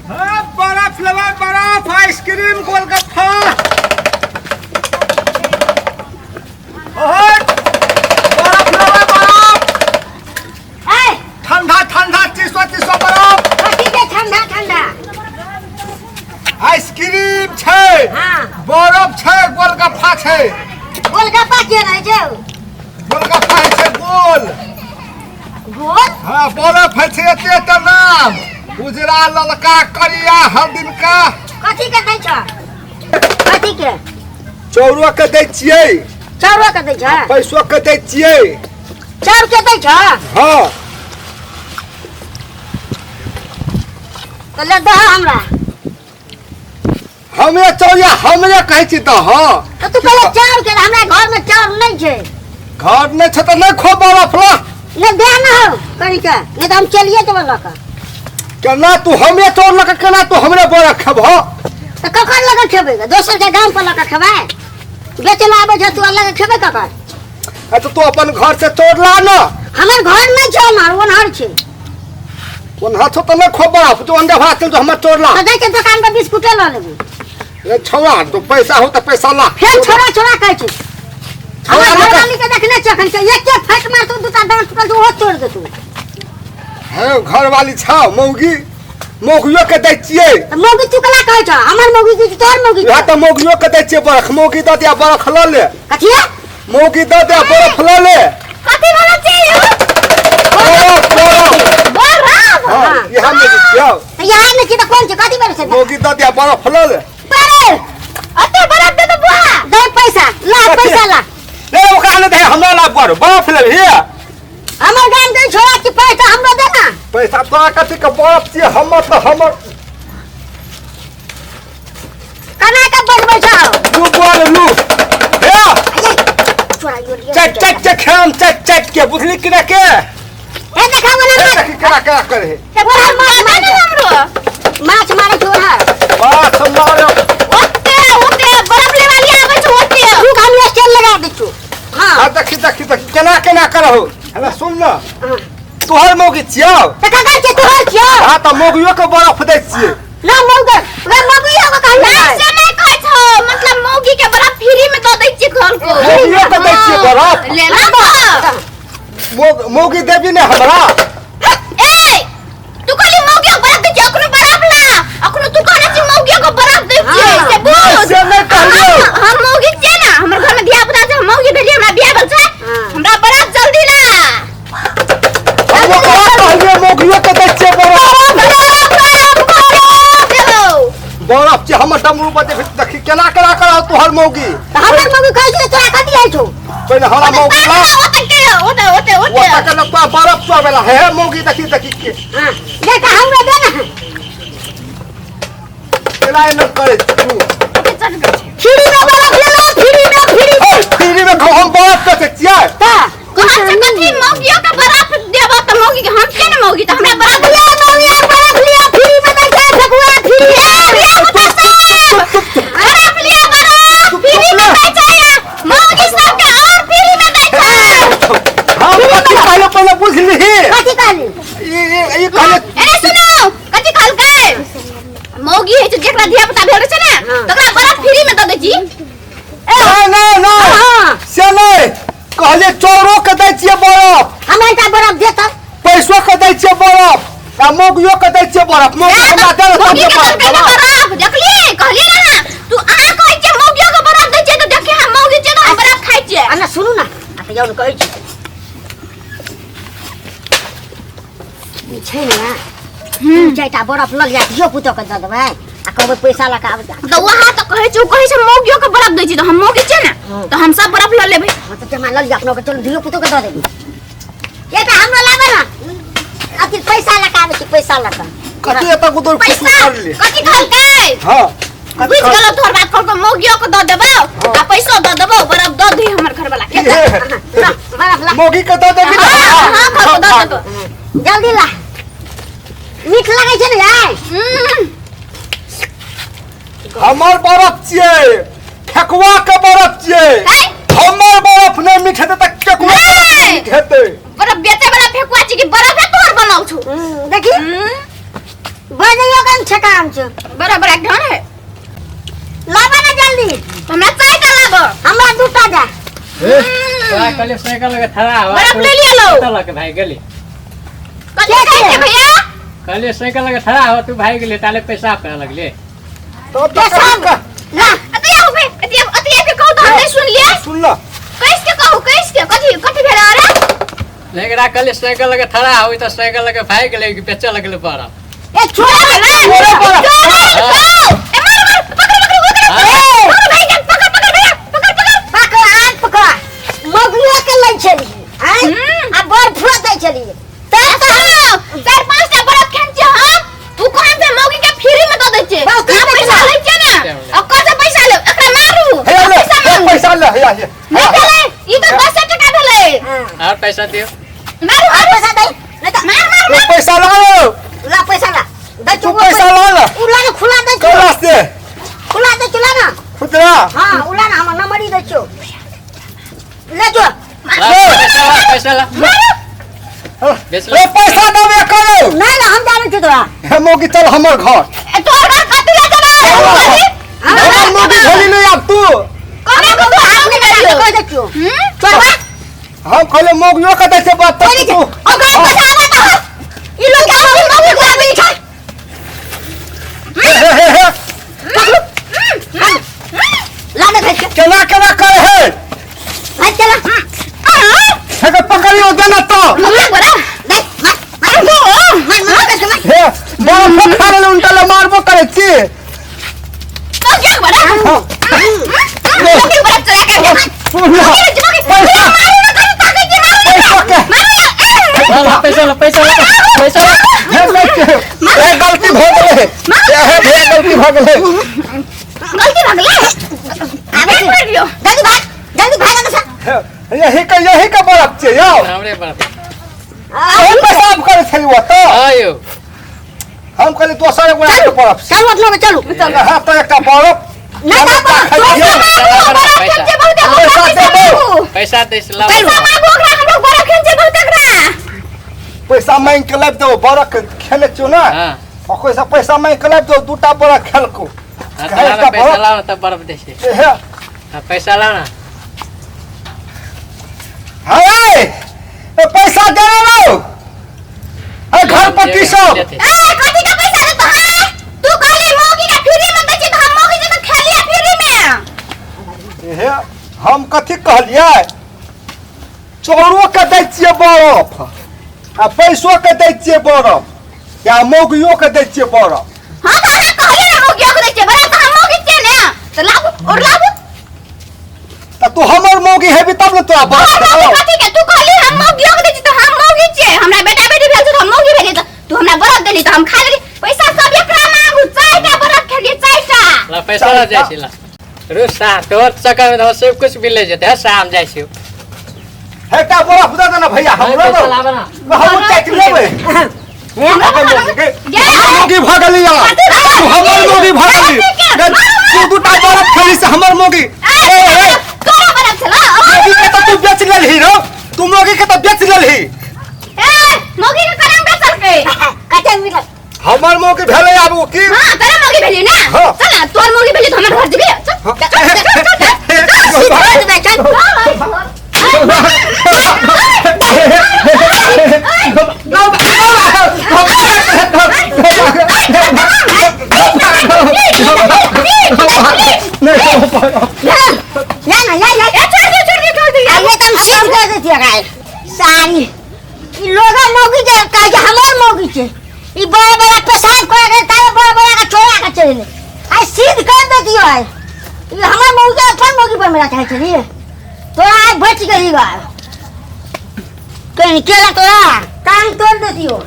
हाँ बर्फ लगा बर्फ आइसक्रीम गोलगप्पा बर्फ लगा बर्फ ठंडा ठंडा तीसवा बर्फ ठंडा ठंडा आइसक्रीम छे बर्फ छे गोलगप्पा छे गोलगप्पा के रहे छे गोलगप्पा छे गोल गोल हाँ बर्फ है छे एते नाम उजरा ललका करिया हरदिन का कथी के दै छ कथी के चौरुआ के दै छियै चाउर के दै छ पैसो के दै छियै चाउर के दै छ हाँ तो ले दह हमरा हमे चौरिया हमरे कहै छी त हाँ तो तू पहले चाउर के हमरा घर में चाउर नहीं छे घर में छ त नहीं खो बर्फ ला ले दे ना हो करी के नहीं तो हम चलिए तो लका केना तू हमे चोर लका केना तू हमरे बर्फ खेब तो ककर लगा खेबे दोसर के गांव पर लगा खेबे बेचे ला आबे छ तू अलग खेबे ककर तो तू अपन घर से चोर ला ना हमर घर नहीं छ हमार ओनहर छे ओनहा छ त नहीं खो बर्फ जो अंडा भात तो हमर चोर ला तो दे के दुकान पे बिस्कुट ले लेबे ए छौड़ा तो पैसा हो त पैसा ला फिर छोड़ा छोड़ा कहै छी हमरा घर वाली के देखने छ खन के एक एक फट मार तू दुकान डांस कर तू हो तोड़ दे तू है घर वाली छ मौगी मौगियो के दै छियै तो मौगी तू कला कहै छ हमर मौगी की तोर मौगी या त मौगियो के दै छियै बर्फ मौगी द दिया बर्फ ल ले कथी मौगी द दिया बर्फ ल ले कथी वाला चाहिए बर्फ हां यहाँ में दियो तो यहाँ में की तो कौन छ कथी वाला छ मौगी द दिया बर्फ ल ले अरे अते बर्फ दे तो बुआ दे पैसा ला पैसा ला ले वो कहले दे हमरा ला बर्फ ले हे हमर गान दे छोड़ा की पैसा हमरो दे ना पैसा तोरा कथी के बर्फ छियै हमर त हमर कना के बनबै छ तू बोल लू हे छोड़ा यो चट चट चट खाम चट चट के बुझली कि ना के ए देखा वाला ए देखी करा करा करे ते बोला माछ मारे हमरो माछ मारे छोड़ा बात मारो ओते ओते बर्फ ले वाली आबै छ ओते तू खाली स्टेल लगा दे छु हां आ देखी देखी देखी केना केना करहो हला सुन न तोहर मौगी छियौ त का के तोहर छियो हां त मौगियो के बर्फ दै छियै ना मौगर वे मौगी होगा कहले से नहीं कहै छ मतलब मौगी के बर्फ फ्री में द दै छी घर को मौगियो के दै छियै बर्फ ले ला मौगी देबी ने हमरा ए तू कहली मौगी के बर्फ दे छी अखनो बर्फ ला अखनो तू कहले छी मौगी के बर्फ दे छी से बोल से नहीं कहलियो हम मौगी छी ना हमर घर में धिया पुता छ मौगी भेली हमरा बियाह भेल छ हमरा बर्फ जल्दी ला हम कहलियो मौगियो के दै छियै बर्फ छी हमर डमरू बजे देखी केना केना करहो तोहर मौगी हमर मौगी कहै छै तोरा कथि आइ छौ पहिले हमरा मौगी ला ओते ओते वो तक न तो बर्फ तो बेला है मौगी देखी देखी के हां देखा हमरा दे ना केला न करे तू फ्री में बर्फ ले लो फ्री में हम बर्फ पे छियै ता कौन कथि मौगियो के बर्फ देबो त मौगी के हम के न मौगी त हमरा बर्फ लिया मौगी बर्फ लिया फ्री में दे के भगवा फ्री बर्फ लिया बर्फ फ्री में दे चाहिए मौगी सब के और फ्री में दे चाहिए हम कथि कहले पहले बुझली कथि कहली ये कहले अरे सुनो कथि कहल के मौगी है जेकरा धिया पुता भेल छै ना तकरा बर्फ फ्री में द दै छी नहीं से नहीं कहले चोरो के दै छियै बर्फ हमरा का बर्फ दे त पैसो के दै छियै बर्फ आ मौगियो के दै छियै बर्फ मौगी हमरा दे मौगी के बर्फ देखली कहली ना तू आ कहै छै मौगियो के बर्फ दै छै त देखे हम मौगी छै त हम बर्फ खाइ छै अन्ना सुनु ना आ त जाउ कहै छी छै ना चाइटा बर्फ लग जाय यो पुतो के द देबै आ कहबै पैसा लगा आबै त वहां त कहै छै मौगियो के बर्फ दै छी त हम मौगी छै ना त हम सब बर्फ ल लेबै हां त जमा लग जा अपनो के चल धियो पुतो के द देबै ये त हमरा लाबे ना अति पैसा लगा आबै छी पैसा लगा कथि एता गुदर खुशी कर ले कथि कहलकै हां बुझ गेलो तोहर बात कहलको मौगियो के द देबो आ पैसा द देबो बर्फ द दे हमर घर वाला के बर्फ ला मौगी के द देबी हां द देबो जल्दी ला मीठ लागै छै ने यार हमर बर्फ छियै ठकुआ के बर्फ छियै हमर बर्फ नहीं मीठ हेतै त ठकुआ के मीठ हेतै बर्फ बेचे वाला फेकुआ छी कि बर्फ है तोर बनाऊ छु देखी बजइयो कन छकाम छ बड़ा बड़ा ढन है लाबा ना जल्दी हमरा चाय का लाबो हमरा दूटा जा तोरा कहले साइकिल लगे खड़ा हो बर्फ ले लिया लो चल के भाई गेली कथि कहै भैया कहले साइकिल लगे खड़ा हो तू भाई गेले ताले पैसा पे लगले तो पेशाब ला अतिया हो बे अतिया के कहू तो हम नहीं सुन लिया सुन लो कैस के कहू कैस के कथि भेला रे लेकिन कहले साइकिल लगे खड़ा हो तो साइकिल लगे भाई गेले कि बेचे लगले बड़ा ए छोड़ रे छोड़ो बर्फ। ए मार पकड़ भाई जान पकड़ आन पकड़ मगुआ के लै छली हैं आ बर्फ दे छली तो चार पांच टा बर्फ खेन छ हम तू कहां से मौगी के फ्री में दे छे बहुत आप पैसा ले छे ना अब कत पैसा ले एकरा मारू हे ले पैसा ले हे ये नहीं भेले ई तो 10 टका भेले और पैसा दियो मारू आ पैसा दे नहीं तो मार पैसा लाओ ला पैसा ला दे तू पैसा ला ला उला ने खुला दे कैलाश से खुला दे चला ना खुदरा हां उला ना हम नंबरी दे छो ले जो पैसा ला बेच ले ए पैसा दबे करो नहीं ना हम जाने छ तोरा हे मोगी चल हमर घर तोर घर कति ले चला हमर मोगी झोली नहीं अब तू कने को तो हाथ नहीं करियो कह दे छो चलवा हम कहले मोगियो के दै छै बात तू ओकरा पैसा बता ई लोग के मौगी को भी खा हे ला दे भेज के केना केना करे है भाई चला हे के पकड़ियो देना तो दे मार के मार हे बड़ा खाने ले उनका ले मारबो करे छी तो क्या बड़ा लोग बड़ा चला के पैसा पैसा ला पैसा ला हे गलती भ गेलै हे गलती भ गेलै गलती भाग ले आगे कर दियो जल्दी भाग ना यही का बर्फ छै यौ हमरे बाप हम पेशाब करे छै वो तो आयो हम कहले दोसर एगो के बर्फ चलो मतलब चलो हां तो एकटा बर्फ ना पैसा दे से ला पैसा मांग के लाब दो बर्फ खेले छौ ना हां और कोई सा पैसा मांग के लाब दो दूटा बर्फ खेलको पैसा ला तब बर्फ दे से हे पैसा ला ना हाय पैसा दे लो घर पट्टी सब कथी का पैसा दे तो है तू कहले मौगी का फ्री में बेची तो हम मौगी से खेलिए फ्री में हे हम कथी कहलिए चोरो के दै छियै बर्फ आ पैसो के दै छियै बर्फ या मौगियो के दै छियै बर्फ हां तो हम कहले ना मौगी को देखे बड़ा तो हम मौगी छे ना तो लाबू और लाबू त तू हमर मौगी हेबी तब न तोरा बर्फ देबो कथी के तू कहले हम मौगी को देची तो हम मौगी छे हमरा बेटा बेटी भेल तो हम मौगी भेली तो तू हमरा बर्फ देली तो हम खा लेली पैसा सब एकरा मांगू चाय का बर्फ खेली चाय का ला पैसा ला जाय छी ला रुसा तोर चक्कर में सब कुछ मिल जेते शाम जाय छी हे का बर्फ दे देना भैया हमरो पैसा लाबा ना हम चेक लेबै मौगी भगली हमर मौगी भगली तू दूटा बर्फ खेली से हमर मौगी तोरा बर्फ चला मौगी के तो तू बेच लेलही रो तू मौगी के तो बेच लेलही ए मौगी के करम बेचल के कते मिनट हमर मौगी भेलै आब की हां तेरा मौगी भेली ना हाँ। चल ना तोर मौगी भेली तो हमर घर जेबी सारी लोग मौगी के कहे हमर मौगी छे ई बड़ा बड़ा पेशाब करे के तारे बड़ा बड़ा का छोड़ा के चले आई सीध कर देती है ई हमर मौगी अपन मौगी पर मेरा चाहे चली तोरा आज बच गई बा कहीं केला तोरा कान तोड़ देती हो